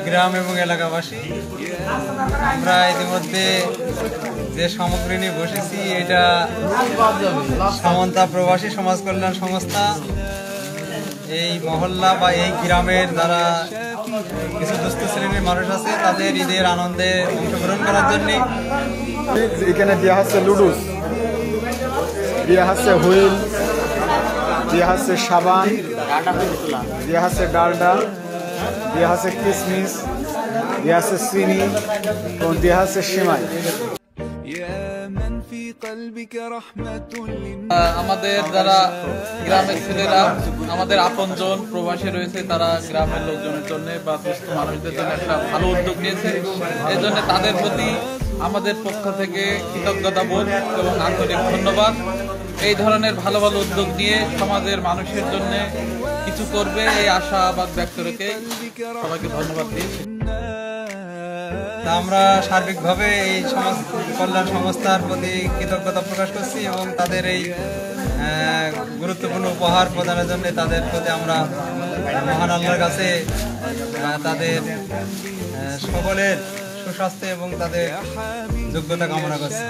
গ্রাম এবং এলাকাবাসী, আমরা ইতিমধ্যে যে সামগ্রী নিয়ে বসেছি এটা সামন্তা প্রবাসী সমাজ কল্যাণ সংস্থা এই মহল্লা বা এই গ্রামের যারা কিছু দুস্থ শ্রেণীর মানুষ আছে তাদের ঈদের আনন্দে অংশগ্রহণ করার জন্য এখানে দেওয়া হচ্ছে লুডুস, দেওয়া হচ্ছে হুইল, দেওয়া হচ্ছে সাবান, দেওয়া হচ্ছে ডালডা, দেওয়া হচ্ছে কিশমিশ, দেওয়া হচ্ছে চিনি এবং দেওয়া হচ্ছে সিমাই। আমাদের যারা গ্রামের ছেলেরা আমাদের আপনজন প্রবাসী রয়েছে তারা গ্রামের লোকজনের জন্য বা দুস্থ মানুষদের জন্য একটা ভালো উদ্যোগ নিয়েছে। এই জন্য তাদের প্রতি আমাদের পক্ষ থেকে কৃতজ্ঞতা বোধ এবং আন্তরিক ধন্যবাদ। এই ধরনের ভালো ভালো উদ্যোগ নিয়ে সমাজের মানুষের জন্য কিছু করবে এই আশাবাদ ব্যক্ত রেখে সবাইকে ধন্যবাদ দিয়েছি। আমরা সার্বিকভাবে এই সমাজ কল্যাণ সংস্থার প্রতি কৃতজ্ঞতা প্রকাশ করছি এবং তাদের এই গুরুত্বপূর্ণ উপহার প্রদানের জন্য তাদের প্রতি আমরা মহান আল্লাহর কাছে তাদের সকলের সুস্বাস্থ্য এবং তাদের যোগ্যতা কামনা করছি।